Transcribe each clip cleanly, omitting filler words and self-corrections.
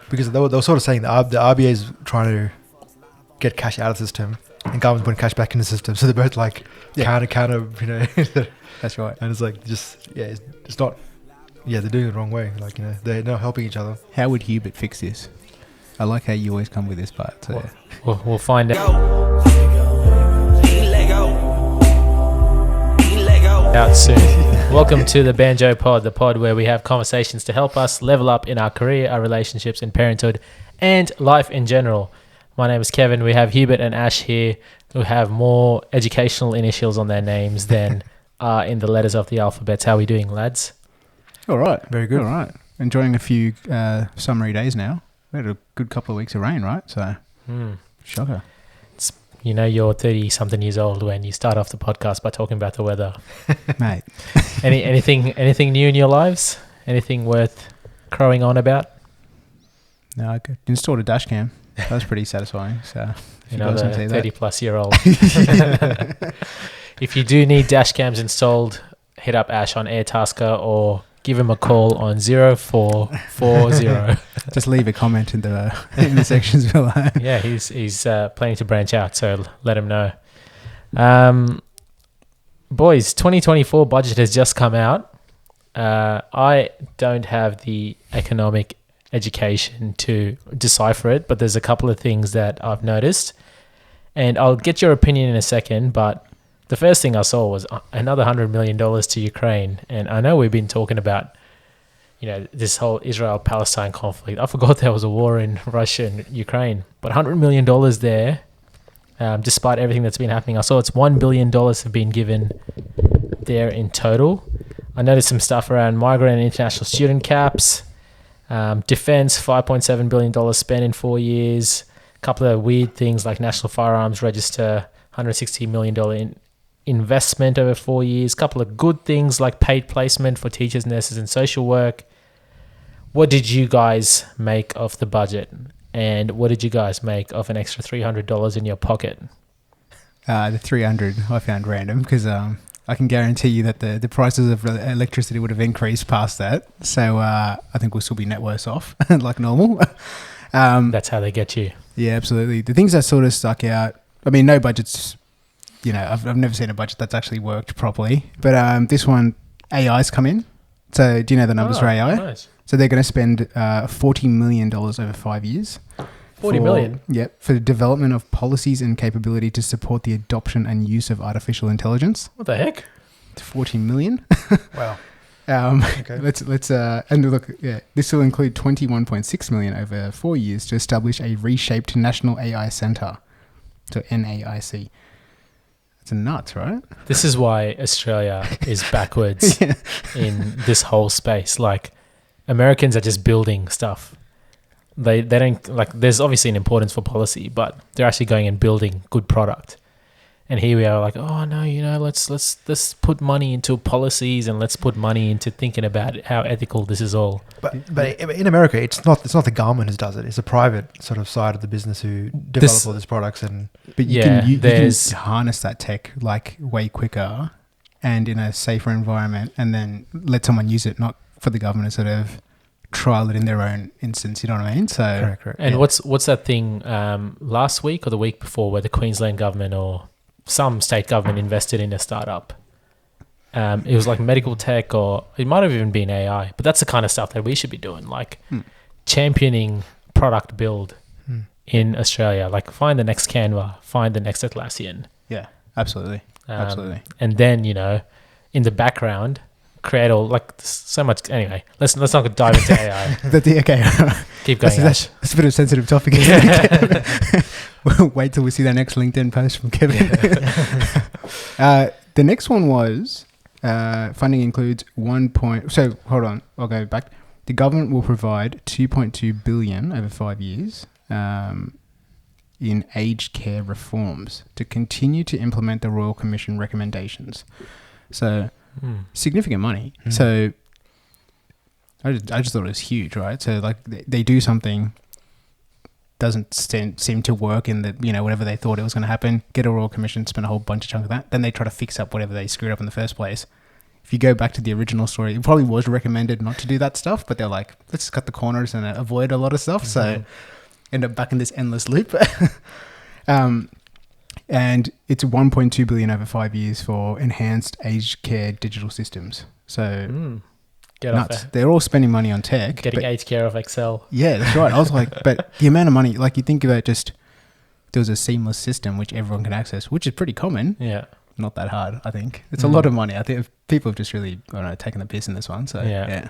because they were sort of saying that the RBA is trying to get cash out of the system and government's putting cash back in the system. So they're both like counter, you know. That's right. And it's like it's not. Yeah, they're doing it the wrong way. Like, you know, they're not helping each other. How would Hubert fix this? I like how you always come with this part. So. We'll find out soon. Welcome to the Banjo Pod, the pod where we have conversations to help us level up in our career, our relationships, in parenthood, and life in general. My name is Kevin. We have Hubert and Ash here who have more educational initials on their names than in the letters of the alphabet. How are we doing, lads? All right. Very good. All right. Enjoying a few summery days now. We had a good couple of weeks of rain, right? So, shocker. You know, you're 30-something years old when you start off the podcast by talking about the weather. Mate. Anything new in your lives? Anything worth crowing on about? No, I installed a dash cam. That was pretty satisfying. So, you know, the 30-plus-year-old. If you do need dash cams installed, hit up Ash on Airtasker or give him a call on 0440. Just leave a comment in the sections below. Yeah, he's planning to branch out, so let him know. Boys, 2024 budget has just come out. I don't have the economic education to decipher it, but there's a couple of things that I've noticed, and I'll get your opinion in a second, but the first thing I saw was another $100 million to Ukraine. And I know we've been talking about, you know, this whole Israel-Palestine conflict. I forgot there was a war in Russia and Ukraine. But $100 million there, despite everything that's been happening. I saw it's $1 billion have been given there in total. I noticed some stuff around migrant and international student caps. Defense, $5.7 billion spent in 4 years. A couple of weird things like National Firearms Register, $160 million investment over 4 years. A couple of good things like paid placement for teachers, nurses, and social work. What did you guys make of the budget? And what did you guys make of an extra $300 in your pocket? The 300 I found random because I can guarantee you that the prices of electricity would have increased past that. So I think we'll still be net worse off like normal. That's how they get you. Yeah, absolutely. The things that sort of stuck out, I mean, no budgets, you know, I've never seen a budget that's actually worked properly. But this one, AI's come in. So do you know the numbers for AI? Nice. So they're going to spend $40 million over 5 years. $40 million? Yep, for the development of policies and capability to support the adoption and use of artificial intelligence. What the heck? It's $40 million. Wow. Okay. Let's and look, yeah, this will include $21.6 million over 4 years to establish a reshaped National AI Centre. So NAIC. It's nuts, right? This is why Australia is backwards in this whole space. Like, Americans are just building stuff. They don't, like, there's obviously an importance for policy, but they're actually going and building good product. And here we are like, oh no, you know, let's put money into policies and let's put money into thinking about how ethical this is all. But in America, it's not the government who does it. It's a private sort of side of the business who develop all these products. But you can harness that tech like way quicker and in a safer environment, and then let someone use it, not for the government to sort of trial it in their own instance. You know what I mean? So correct. And what's that thing last week or the week before where the Queensland government or some state government invested in a startup? It was like medical tech, or it might have even been AI, but that's the kind of stuff that we should be doing, like championing product build in Australia. Like, find the next Canva, find the next Atlassian. Yeah, absolutely. Absolutely. And then, you know, in the background, create all, like, so much. Anyway, let's not dive into AI. Okay. Keep going. That's a bit of a sensitive topic. We'll wait till we see that next LinkedIn post from Kevin. The next one was funding includes So hold on, I'll go back. The government will provide $2.2 billion over 5 years in aged care reforms to continue to implement the Royal Commission recommendations. So significant money. So I just thought it was huge, right? So like they do something, doesn't seem to work in the, you know, whatever they thought it was going to happen, get a Royal Commission, spend a whole bunch of chunk of that, then they try to fix up whatever they screwed up in the first place. if you go back to the original story, it probably was recommended not to do that stuff, but they're like, let's cut the corners and avoid a lot of stuff. So end up back in this endless loop. And it's 1.2 billion over 5 years for enhanced aged care digital systems. So Get nuts. off it. They're all spending money on tech. Getting aged care of Excel. Yeah, that's right. I was like, but the amount of money, like you think about just, there was a seamless system which everyone can access, which is pretty common. Yeah. Not that hard, I think. It's a lot of money. I think people have just really, I don't know, taken the piss in this one. So yeah.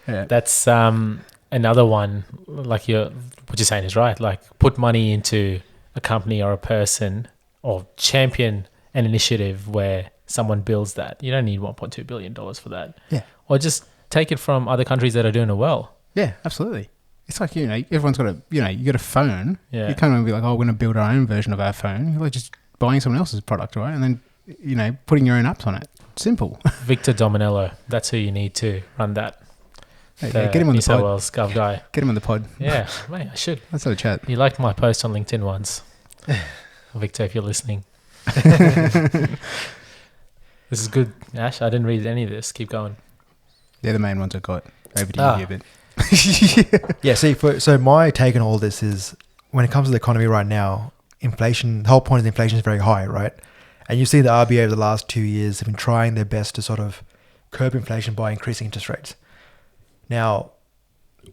That's another one. Like what you're saying is right. Like put money into a company or a person, or champion an initiative where someone builds that. You don't need $1.2 billion for that. Yeah. Or just take it from other countries that are doing it well. Yeah, absolutely. It's like, everyone's got you got a phone. Yeah. You can't be like, oh, we're going to build our own version of our phone. You're like just buying someone else's product, right? And then, putting your own apps on it. Simple. Victor Dominello. That's who you need to run that. Hey, get him on the pod. Wales Gov guy. Get him on the pod. Yeah, mate, I should. Let's have a chat. You liked my post on LinkedIn once. Victor, if you're listening. This is good, Ash. I didn't read any of this. Keep going. They're the main ones I got. Over to you, Hubert. Yeah, see, so my take on all this is, when it comes to the economy right now, inflation, the whole point is inflation is very high, right? And you see the RBA over the last 2 years have been trying their best to sort of curb inflation by increasing interest rates. Now,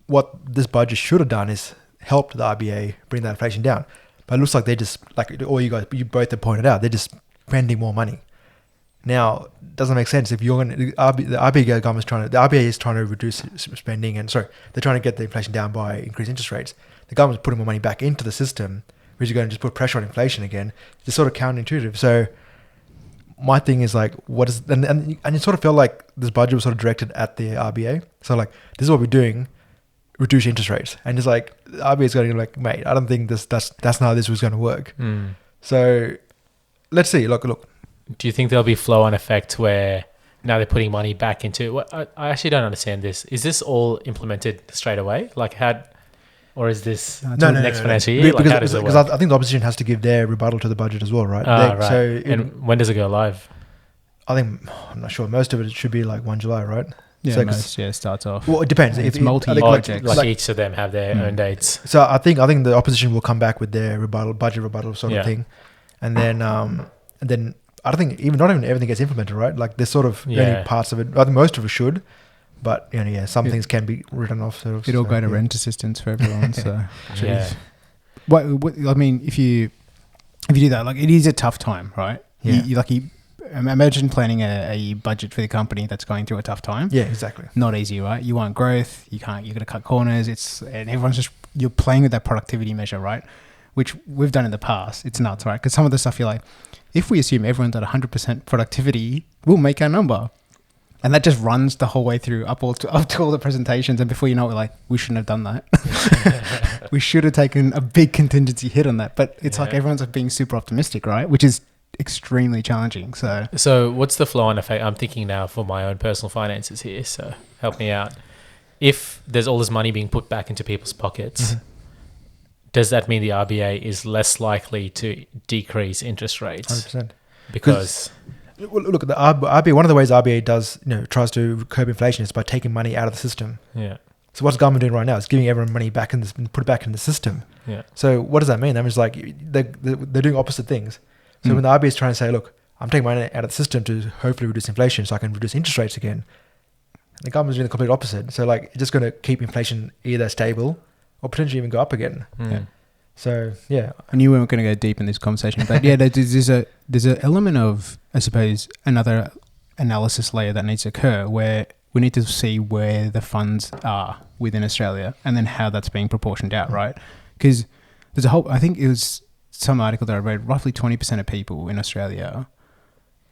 what this budget should have done is helped the RBA bring that inflation down. But it looks like they're just, like all you both have pointed out, they're just spending more money. Now, it doesn't make sense if you're going to, the RBA government's is trying to reduce spending, and they're trying to get the inflation down by increased interest rates. The government's putting more money back into the system, which is going to just put pressure on inflation again. It's sort of counterintuitive. So my thing is like, what is, and it sort of felt like this budget was sort of directed at the RBA. So like, this is what we're doing, reduce interest rates. And it's like, the RBA is going to be like, mate, I don't think that's not how this was going to work. So let's see. Look. Do you think there'll be flow-on effect where now they're putting money back into it? I actually don't understand this. Is this all implemented straight away? Like or is this next financial year? Like how does it work? Because I think the opposition has to give their rebuttal to the budget as well, right? Right. So and when does it go live? I'm not sure. Most of it should be like 1 July, right? Yeah, so it starts off. Well, it depends. It's if multi-projects. Like each of them have their own dates. So I think the opposition will come back with their budget rebuttal sort of thing, and then I don't think not even everything gets implemented, right? Like there's sort of only parts of it. I think most of it should, but some things can be written off. Sort of. It'll go to rent assistance for everyone. So what I mean, if you do that, like it is a tough time, right? Yeah. You imagine planning a budget for the company that's going through a tough time. Yeah, exactly. Not easy, right? You want growth. You're going to cut corners. And everyone's you're playing with that productivity measure, right? Which we've done in the past. It's nuts, right? Because some of the stuff you're like, if we assume everyone's at 100% productivity, we'll make our number. And that just runs the whole way through up to all the presentations. And before you know it, we're like, we shouldn't have done that. We should have taken a big contingency hit on that. But it's like everyone's being super optimistic, right? Which is extremely challenging. So what's the flow-on effect? I'm thinking now for my own personal finances here. So help me out. If there's all this money being put back into people's pockets, does that mean the RBA is less likely to decrease interest rates? 100%. Because look, the RBA, one of the ways RBA does, tries to curb inflation is by taking money out of the system. Yeah. So what's the government doing right now? It's giving everyone money back and put it back in the system. Yeah. So what does that mean? That means like they're doing opposite things. So when the RBA is trying to say, look, I'm taking money out of the system to hopefully reduce inflation so I can reduce interest rates again, the government's doing the complete opposite. So like it's just going to keep inflation either stable or potentially even go up again. So I knew we weren't going to go deep in this conversation, but there's an element of, I suppose, another analysis layer that needs to occur where we need to see where the funds are within Australia and then how that's being proportioned out, right? Because there's I think it was some article that I read, roughly 20% of people in Australia,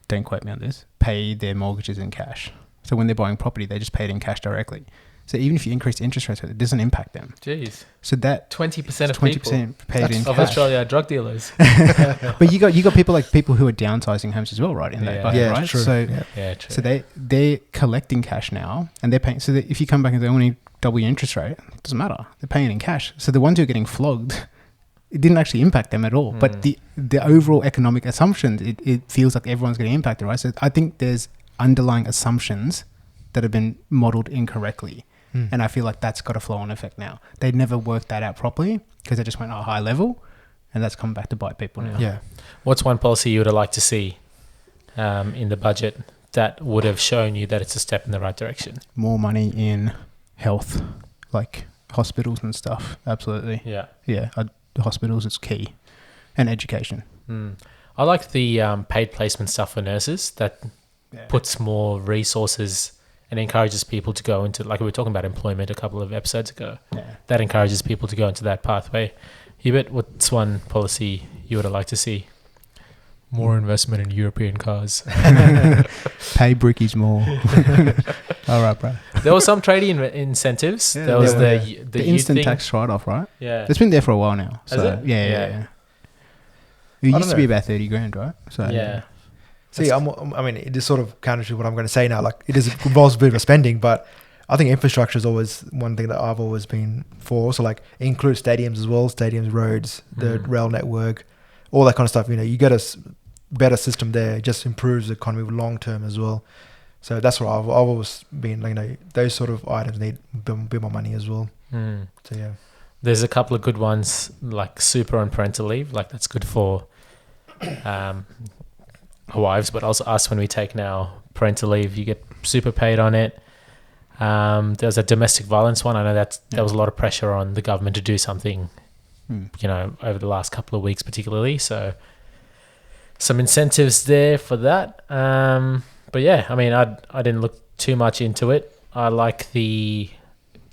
don't quote me on this, pay their mortgages in cash. So when they're buying property, they just pay it in cash directly. So even if you increase interest rates, it doesn't impact them. Jeez. So that 20% of 20% people paid in of cash. Australia are drug dealers. But you got people who are downsizing homes as well, right? In that bucket, right? True. So true. So they're collecting cash now, and they're paying. So that if you come back and they only double your interest rate, it doesn't matter. They're paying in cash. So the ones who are getting flogged, it didn't actually impact them at all. But the overall economic assumptions, it feels like everyone's getting impacted, right? So I think there's underlying assumptions that have been modeled incorrectly. Mm. And I feel like that's got a flow-on effect now. They never worked that out properly because they just went high level, and that's come back to bite people now. Yeah. What's one policy you would have liked to see in the budget that would have shown you that it's a step in the right direction? More money in health, like hospitals and stuff. Absolutely. Yeah. Yeah, hospitals is key. And education. I like the paid placement stuff for nurses that puts more resources and encourages people to go into, like we were talking about employment a couple of episodes ago. Yeah. That encourages people to go into that pathway. Hubert, what's one policy you would have liked to see? More investment in European cars. Pay brickies more. All right, bro. There were some trading incentives. Yeah, there was the the youth instant thing. tax write-off, right? Yeah. It's been there for a while now. Has So it? yeah. It I used to don't be know. about 30 grand, right? So Yeah. See, I mean, it is sort of counter to what I'm going to say now. Like, it involves a bit of spending, but I think infrastructure is always one thing that I've always been for. So, like, include stadiums as well, stadiums, roads, the rail network, all that kind of stuff. You know, you get a better system there, it just improves the economy long term as well. So that's what I've always been, like, you know, those sort of items need a bit more money as well. So, yeah. There's a couple of good ones, like super on parental leave. Like, that's good for wives, but also us when we take now parental leave. You get super paid on it. There's a domestic violence one. I know there was a lot of pressure on the government to do something, you know, over the last couple of weeks particularly. So some incentives there for that. But yeah, I mean, I didn't look too much into it. I like the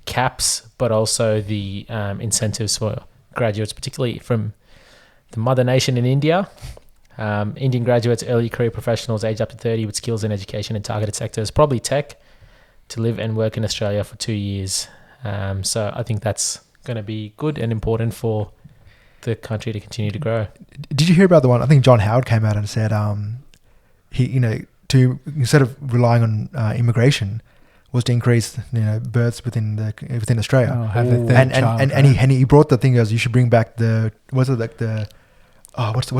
caps, but also the incentives for graduates, particularly from the mother nation in India. Indian graduates, early career professionals aged up to 30 with skills in education and targeted sectors, probably tech, to live and work in Australia for 2 years. So I think that's going to be good and important for the country to continue to grow. Did you hear about the one? I think John Howard came out and said, he, you know, to instead of relying on immigration, was to increase, you know, births within Australia. Oh, have a third child, and he brought the thing as you should bring back what's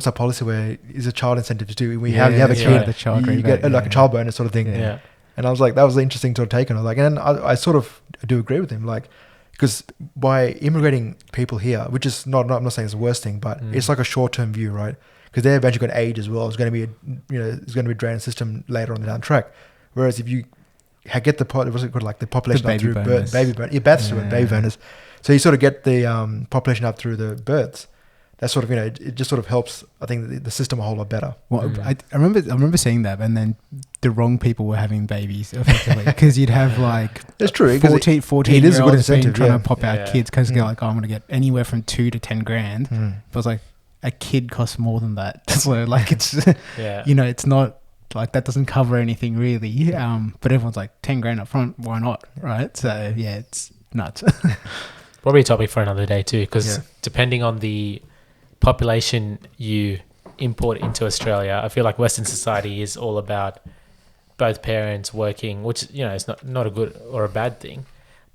that policy where is a child incentive to do? You have a kid, the child you get like a child bonus sort of thing. Yeah. And I was like, that was an interesting sort of take on it. Like, and I sort of do agree with him, like, because by immigrating people here, which is I'm not saying it's the worst thing, but it's like a short-term view, right? Because they're eventually going to age as well. It's going to be it's going to be a drained system later on down the track. Whereas if you get the population up through baby bonus, so you sort of get the population up through the births. That sort of, you know, it just sort of helps, I think, the system a whole lot better. Well, I remember seeing that, and then the wrong people were having babies effectively because you'd have like it's true 14 it is a good incentive trying to pop out kids because they're like, oh, I'm going to get anywhere from 2 to 10 grand. But it's like a kid costs more than that. So like it's you know, it's not like that doesn't cover anything really. But everyone's like 10 grand up front, why not, right? So yeah, it's nuts. Probably a topic for another day too, because depending on the population you import into Australia, I feel like Western society is all about both parents working, which, you know, it's not a good or a bad thing.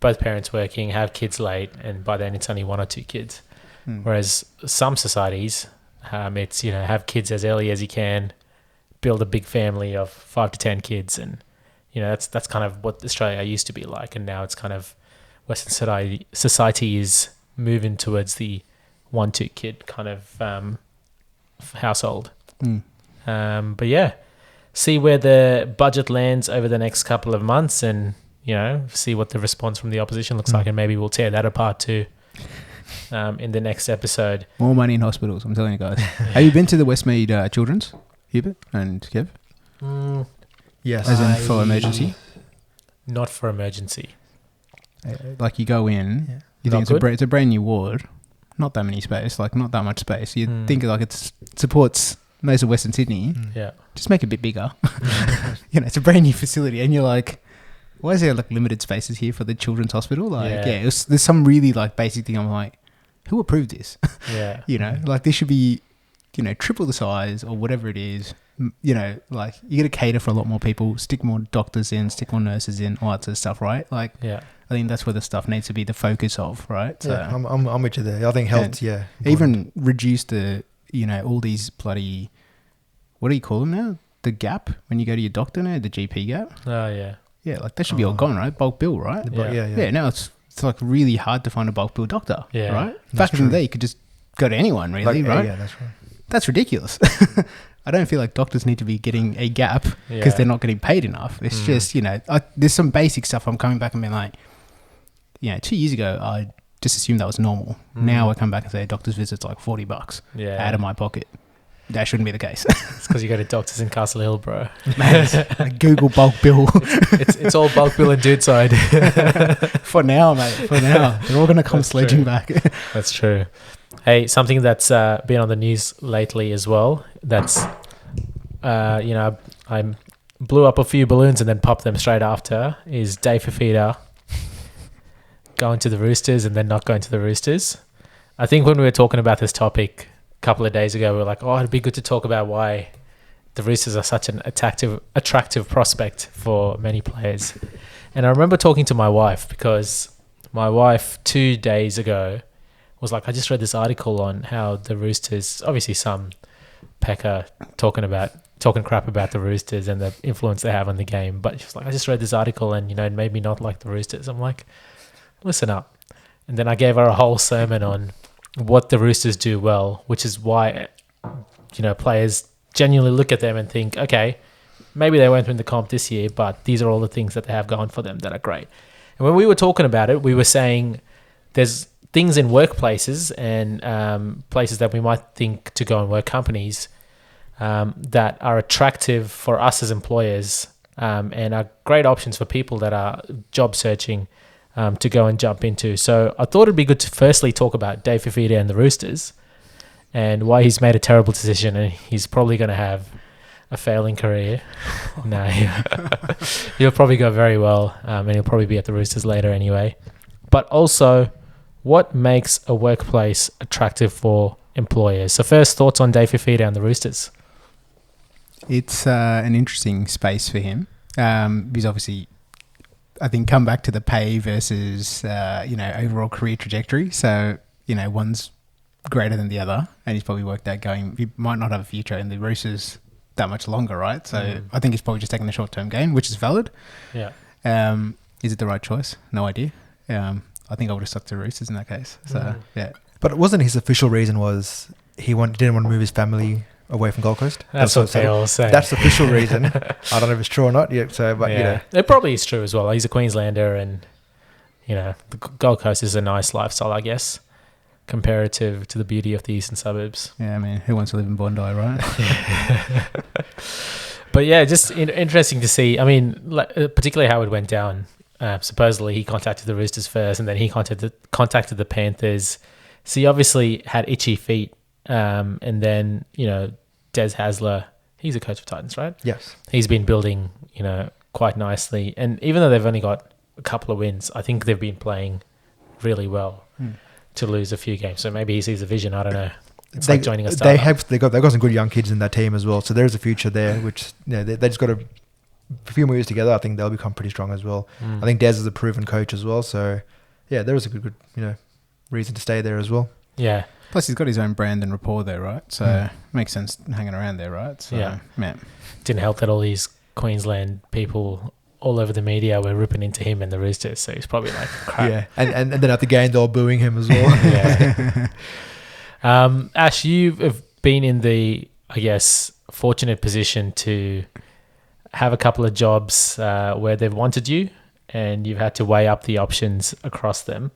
Both parents working, have kids late, and by then it's only 1 or 2 kids. Whereas some societies, it's, you know, have kids as early as you can, build a big family of 5 to 10 kids, and, you know, that's kind of what Australia used to be like, and now it's kind of Western society is moving towards the 1-2 kid kind of household. But yeah, see where the budget lands over the next couple of months, and, you know, see what the response from the opposition looks like, and maybe we'll tear that apart too in the next episode. More money in hospitals, I'm telling you guys. Have you been to the Westmead Children's, Hubert and Kev? Yes. As in for emergency? Not for emergency. Like you go in, you think it's a brand new ward. Not that many space, like not that much space. You think like it supports most of Western Sydney. Yeah. Just make it a bit bigger. You know, it's a brand new facility, and you're like, why is there like limited spaces here for the children's hospital? Like, there's some really like basic thing. I'm like, who approved this? Yeah. You know, like this should be, you know, triple the size or whatever it is. You know, like you got to cater for a lot more people, stick more doctors in, stick more nurses in, all that sort of stuff, right? Like, I think that's where the stuff needs to be the focus of, right? So, yeah, I'm with you there. I think health, even reduce the, you know, all these bloody, what do you call them now? the gap when you go to your doctor now, the GP gap. Oh, yeah. Yeah, like that should be all gone, right? Bulk bill, right? Yeah. Now it's like really hard to find a bulk bill doctor, Yeah. right? Back in the day, you could just go to anyone, really, right? Yeah, that's right. That's ridiculous. I don't feel like doctors need to be getting a gap because they're not getting paid enough. It's just, there's some basic stuff I'm coming back and being like, 2 years ago, I just assumed that was normal. Now I come back and say a doctor's visit's like $40 out of my pocket. That shouldn't be the case. It's because you go to doctors in Castle Hill, bro. Like Google bulk bill. It's all bulk bill and dude side. For now, mate. For now. They're all going to come sledging back. That's true. Hey, something that's been on the news lately as well, that's, I blew up a few balloons and then popped them straight after, is Dave Fifita going to the Roosters and then not going to the Roosters. I think when we were talking about this topic a couple of days ago, we were like, it'd be good to talk about why the Roosters are such an attractive prospect for many players. And I remember talking to my wife, because my wife 2 days ago was like, I just read this article on how the Roosters, obviously some pecker talking crap about the Roosters and the influence they have on the game. But she was like, I just read this article and, it made me not like the Roosters. I'm like, listen up. And then I gave her a whole sermon on what the Roosters do well, which is why, players genuinely look at them and think, okay, maybe they won't win the comp this year, but these are all the things that they have going for them that are great. And when we were talking about it, we were saying there's things in workplaces and places that we might think to go and work, companies that are attractive for us as employers and are great options for people that are job searching to go and jump into. So I thought it'd be good to firstly talk about Dave Fifita and the Roosters and why he's made a terrible decision and he's probably going to have a failing career. No, he'll probably go very well and he'll probably be at the Roosters later anyway. But also, what makes a workplace attractive for employers? So first, thoughts on Dave Fifita and the Roosters? It's an interesting space for him. He's obviously, I think, come back to the pay versus, overall career trajectory. So, one's greater than the other, and he's probably worked out he might not have a future in the Roosters that much longer, right? So I think he's probably just taking the short-term gain, which is valid. Yeah. Is it the right choice? No idea. I think I would have stuck to Roosters in that case. So, yeah. But it wasn't his official reason was he didn't want to move his family away from Gold Coast? That's what they all say. That's the official reason. I don't know if it's true or not yet. So, but it probably is true as well. He's a Queenslander, and the Gold Coast is a nice lifestyle, I guess, comparative to the beauty of the eastern suburbs. Yeah, I mean, who wants to live in Bondi, right? But yeah, just interesting to see. I mean, particularly how it went down. Supposedly he contacted the Roosters first, and then he contacted the Panthers. So he obviously had itchy feet. And then, Des Hasler, he's a coach for Titans, right? Yes. He's been building, quite nicely. And even though they've only got a couple of wins, I think they've been playing really well to lose a few games. So maybe he sees a vision. I don't know. It's like joining a startup. They've got some good young kids in that team as well. So there's a future there, which they just got a few moves together. I think they'll become pretty strong as well. I think Des is a proven coach as well. So yeah, there was a good reason to stay there as well. Yeah. Plus, he's got his own brand and rapport there, right? So makes sense hanging around there, right? So, yeah. Man. Didn't help that all these Queensland people all over the media were ripping into him and the Roosters. So he's probably like, crap. Yeah, and then at the game, they're all booing him as well. Yeah. Ash, you've been in the, I guess, fortunate position to have a couple of jobs where they've wanted you and you've had to weigh up the options across them.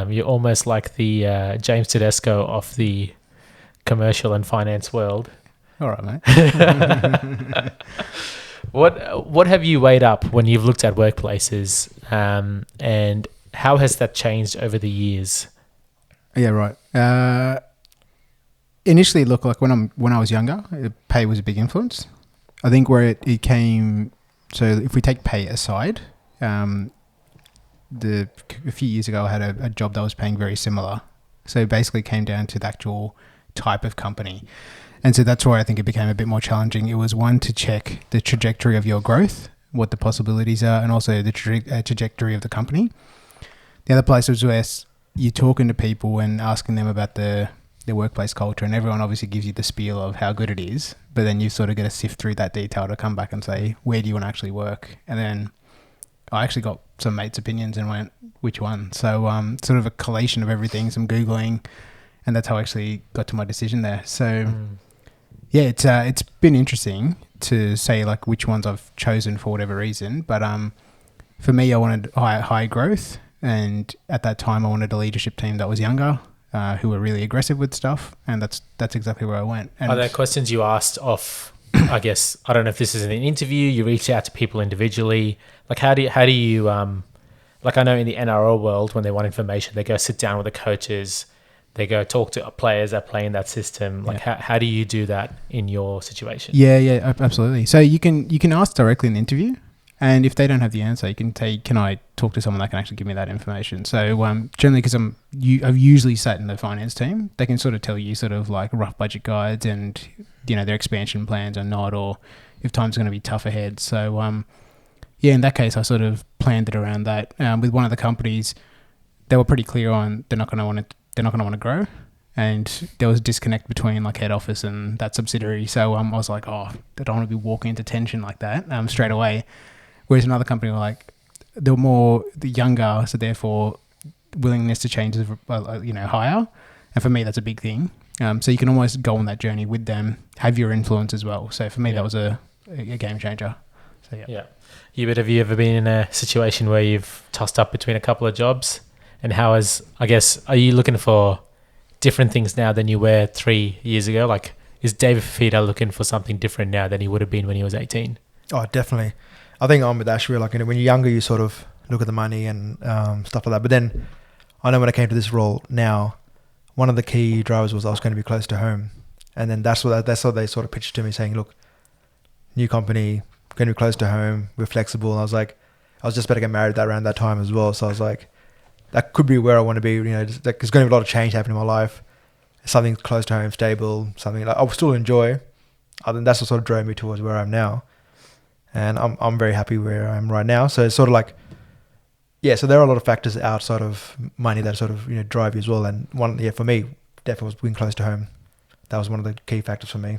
You're almost like the James Tedesco of the commercial and finance world. All right, mate. What have you weighed up when you've looked at workplaces, and how has that changed over the years? Yeah, right. Initially, look, like when I was younger, pay was a big influence. I think where it came. So if we take pay aside, a few years ago, I had a job that was paying very similar. So it basically came down to the actual type of company. And so that's why I think it became a bit more challenging. It was one to check the trajectory of your growth, what the possibilities are, and also the trajectory of the company. The other place was where you're talking to people and asking them about the their workplace culture, and everyone obviously gives you the spiel of how good it is, but then you sort of get to sift through that detail to come back and say, where do you want to actually work? And then I actually got some mates' opinions and went, which one? So sort of a collation of everything, some Googling, and that's how I actually got to my decision there. So yeah, it's been interesting to say like which ones I've chosen for whatever reason, but for me, I wanted high growth, and at that time I wanted a leadership team that was younger, who were really aggressive with stuff, and that's exactly where I went. And are there questions you asked off, I guess, I don't know if this is an interview, you reach out to people individually, like how do you like I know in the NRL world, when they want information, they go sit down with the coaches, they go talk to players that play in that system. Like how do you do that in your situation? Yeah, absolutely. So you can ask directly in the interview, and if they don't have the answer, you can say, can I talk to someone that can actually give me that information? So generally, because I've usually sat in the finance team, they can sort of tell you sort of like rough budget guides and, you know, their expansion plans or not, or if time's going to be tough ahead. So yeah, in that case, I sort of planned it around that. With one of the companies, they were pretty clear on they're not going to want to grow, and there was a disconnect between like head office and that subsidiary. So I was like, oh, I don't want to be walking into tension like that straight away. Whereas another company were like, they were more the younger, so therefore willingness to change is higher. And for me, that's a big thing. So you can almost go on that journey with them, have your influence as well. So for me, that was a game changer. So yeah. Hubert, have you ever been in a situation where you've tossed up between a couple of jobs? And are you looking for different things now than you were 3 years ago? Like, is David Fifita looking for something different now than he would have been when he was 18? Oh, definitely. I think I'm with Ashby. Like, when you're younger, you sort of look at the money and stuff like that. But then I know when I came to this role now, one of the key drivers was I was going to be close to home. And then that's what they sort of pitched to me, saying, look, new company, going to be close to home, we're flexible. And I was like, I was just about to get married around that time as well. So I was like, that could be where I want to be. You know, there's going to be a lot of change happening in my life. Something close to home, stable, something like I'll still enjoy. I think that's what sort of drove me towards where I am now. And I'm very happy where I am right now. So it's sort of like, yeah, so there are a lot of factors outside of money that sort of, you know, drive you as well. And for me, definitely was being close to home. That was one of the key factors for me.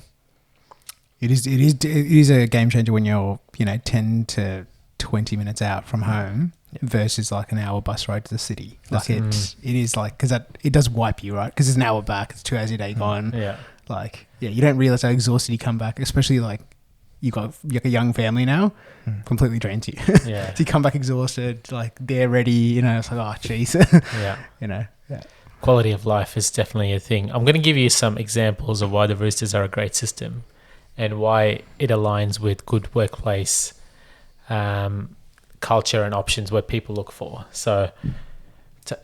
It is a game changer when you're, 10 to 20 minutes out from home versus like an hour bus ride to the city. Like it is like, because it does wipe you, right? Because it's an hour back, it's 2 hours a day gone. Yeah. Like, yeah, you don't realize how exhausted you come back, especially like you got like a young family now, completely drains you. Yeah. So you come back exhausted, like they're ready, it's like, oh, jeez. Yeah. Quality of life is definitely a thing. I'm going to give you some examples of why the Roosters are a great system and why it aligns with good workplace culture and options what people look for. So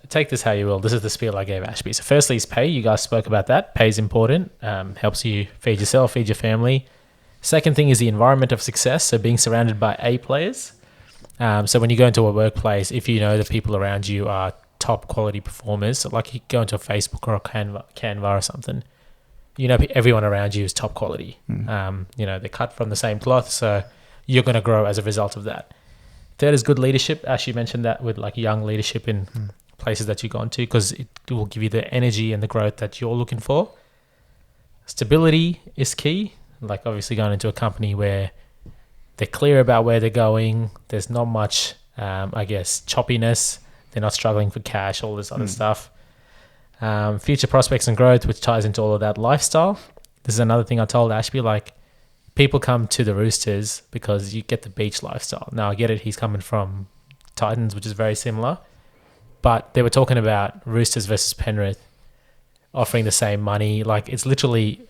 take this how you will. This is the spiel I gave Ashby. So firstly is pay. You guys spoke about that. Pay is important. Helps you feed yourself, feed your family. Second thing is the environment of success. So being surrounded by A players. So when you go into a workplace, if you know the people around you are top quality performers, so like you go into a Facebook or a Canva or something, everyone around you is top quality. They're cut from the same cloth, so you're going to grow as a result of that. Third is good leadership. Ash, you mentioned that with like young leadership in places that you've gone to, because it will give you the energy and the growth that you're looking for. Stability is key. Like obviously going into a company where they're clear about where they're going. There's not much, choppiness. They're not struggling for cash, all this other stuff. Future prospects and growth, which ties into all of that lifestyle. This is another thing I told Ashby, like people come to the Roosters because you get the beach lifestyle. Now I get it. He's coming from Titans, which is very similar, but they were talking about Roosters versus Penrith offering the same money. Like it's literally,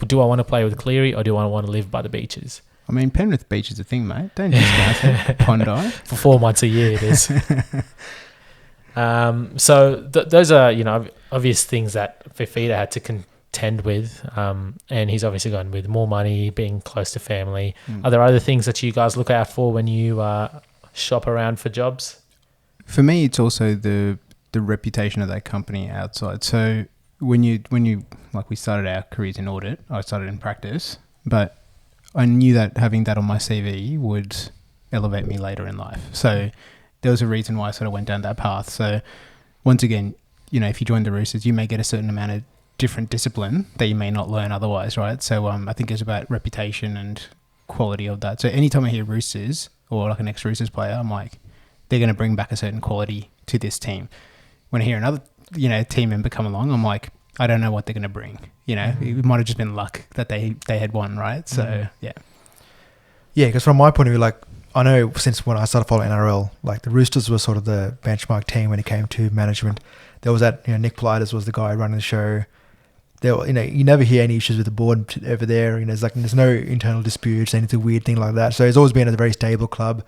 do I want to play with Cleary or do I want to live by the beaches? I mean, Penrith Beach is a thing, mate. Don't discount it. Pondi. For 4 months a year it is. So those are, obvious things that Fifita had to contend with. And he's obviously gone with more money, being close to family. Are there other things that you guys look out for when you shop around for jobs? For me, it's also the reputation of that company outside. So when you like we started our careers in audit, I started in practice, but I knew that having that on my CV would elevate me later in life. So there was a reason why I sort of went down that path. So once again, if you join the Roosters, you may get a certain amount of different discipline that you may not learn otherwise, right? So I think it's about reputation and quality of that. So anytime I hear Roosters or like an ex-Roosters player, I'm like, they're going to bring back a certain quality to this team. When I hear another, team member come along, I'm like, I don't know what they're going to bring. It might have just been luck that they had won, right? So yeah. Yeah, because from my point of view, like, I know since when I started following NRL, like the Roosters were sort of the benchmark team when it came to management. There was that, Nick Politis was the guy running the show. There, you never hear any issues with the board over there. There's no internal disputes, anything weird thing like that. So it's always been a very stable club.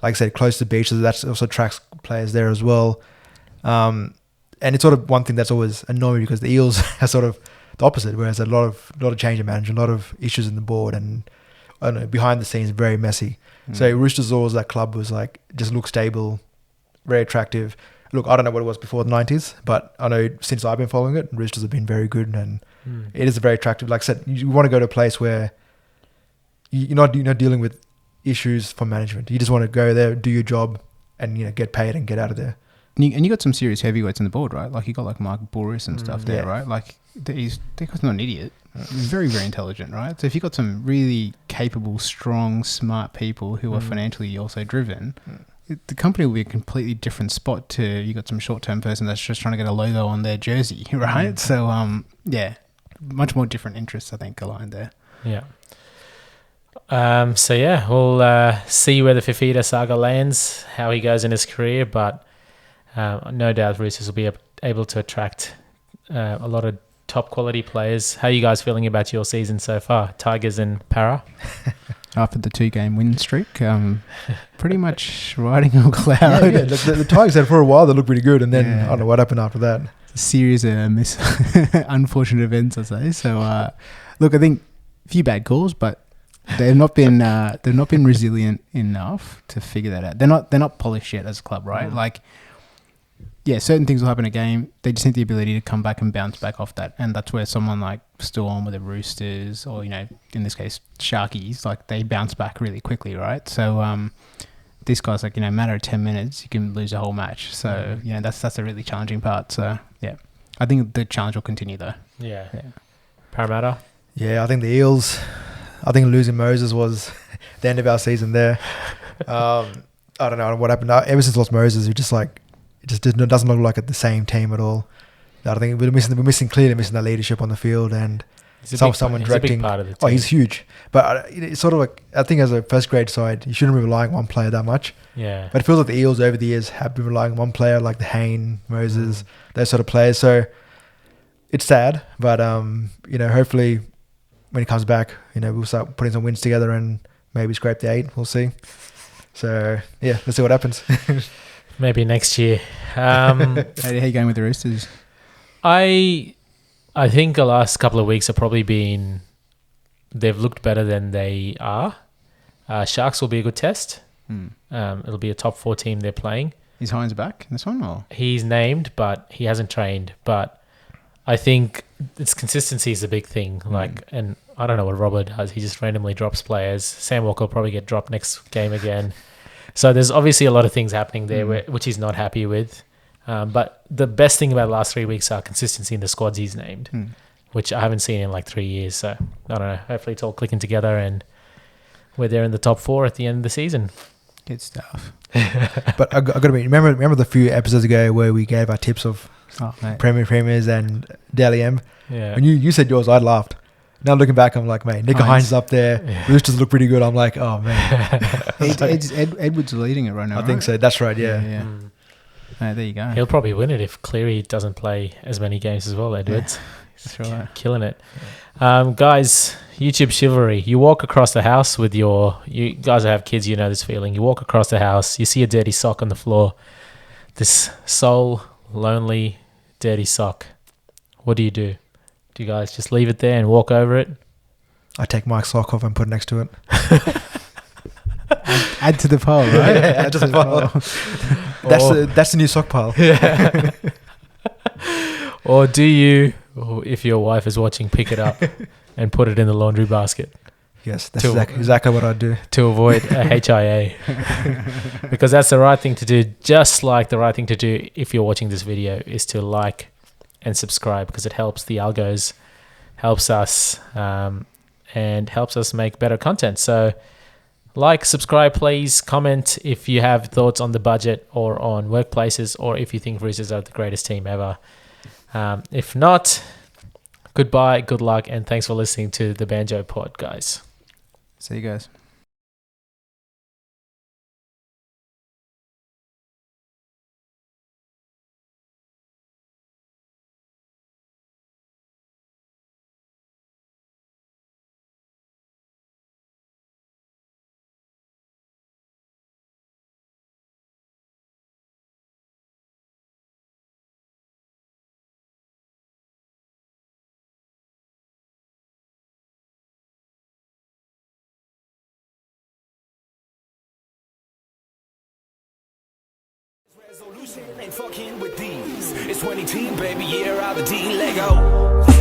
Like I said, close to the beach, so that also attracts players there as well. And it's sort of one thing that's always annoying because the Eels are sort of the opposite, whereas a lot of change in management, a lot of issues in the board, and I don't know, behind the scenes, very messy. So Roosters always, that club was like, just look stable, very attractive. Look, I don't know what it was before the 90s, but I know since I've been following it, Roosters have been very good, and it is very attractive. Like I said, you want to go to a place where you're not dealing with issues from management. You just want to go there, do your job, and get paid and get out of there. And you got some serious heavyweights on the board, right? Like you got like Mark Boris and stuff there, right? Like he's not an idiot. He's very, very intelligent, right? So if you got some really capable, strong, smart people who are financially also driven, the company will be a completely different spot to you got some short-term person that's just trying to get a logo on their jersey, right? So much more different interests, I think, aligned there. Yeah. We'll see where the Fifita saga lands, how he goes in his career, but no doubt Roosters will be able to attract a lot of top quality players. How are you guys feeling about your season so far? Tigers and Para? After the 2-game win streak, pretty much riding on cloud. Yeah. The Tigers had for a while, they looked pretty good, and then I don't know what happened after that. A series of unfortunate events, I say. So, look, I think a few bad calls, but they've not been resilient enough to figure that out. They're not polished yet as a club, right? Like, yeah, certain things will happen in a game. They just need the ability to come back and bounce back off that. And that's where someone like Storm or the Roosters or, in this case, Sharkies, like they bounce back really quickly, right? So these guys, like, matter of 10 minutes, you can lose a whole match. So, that's a really challenging part. So, yeah, I think the challenge will continue though. Yeah. Parramatta? Yeah, I think the Eels, losing Moses was the end of our season there. I don't know what happened. Ever since lost Moses, we just like, it just doesn't look like the same team at all. I think we're missing that leadership on the field, and someone directing. He's a big part of the team. Oh, he's huge. But it's sort of like, I think as a first grade side, you shouldn't be relying on one player that much. Yeah. But it feels like the Eels over the years have been relying on one player, like the Hayne, Moses, those sort of players. So it's sad, but hopefully when he comes back, we'll start putting some wins together and maybe scrape the 8. We'll see. So yeah, let's see what happens. Maybe next year. How are you going with the Roosters? I think the last couple of weeks have probably been, they've looked better than they are. Sharks will be a good test. It'll be a top 4 team they're playing. Is Hines back in this one? Or? He's named, but he hasn't trained. But I think its consistency is a big thing. And I don't know what Robert does. He just randomly drops players. Sam Walker will probably get dropped next game again. So there's obviously a lot of things happening there which he's not happy with. But the best thing about the last 3 weeks are consistency in the squads he's named, which I haven't seen in like 3 years. So I don't know. Hopefully it's all clicking together and we're there in the top 4 at the end of the season. Good stuff. But I got to be, remember the few episodes ago where we gave our tips of premiers and Dally M? Yeah. When you said yours, I laughed. Now looking back, I'm like, mate, Nico Hines is up there. Yeah. Roosters look pretty good. I'm like, oh man. Edward's leading it right now. I think so. That's right. Yeah. There you go. He'll probably win it if Cleary doesn't play as many games as well, Edwards. That's right. Killing it. Guys, YouTube chivalry. You walk across the house with you guys that have kids, you know this feeling. You walk across the house, you see a dirty sock on the floor. This sole, lonely, dirty sock. What do you do? Do you guys just leave it there and walk over it? I take Mike's sock off and put it next to it. Add to the pile, right? Add to the pile. That's the new sock pile. Yeah. Or do you, if your wife is watching, pick it up and put it in the laundry basket? Yes, that's exactly what I'd do. To avoid a HIA. Because that's the right thing to do. Just like the right thing to do if you're watching this video is to like and subscribe, because it helps the algos, helps us, and helps us make better content. So like, subscribe, please. Comment if you have thoughts on the budget or on workplaces, or if you think Roosters are the greatest team ever. If not, goodbye, good luck, and thanks for listening to the Banjo Pod, guys. See you guys. Resolution ain't fucking with these. It's 2010, baby, year out the D Lego.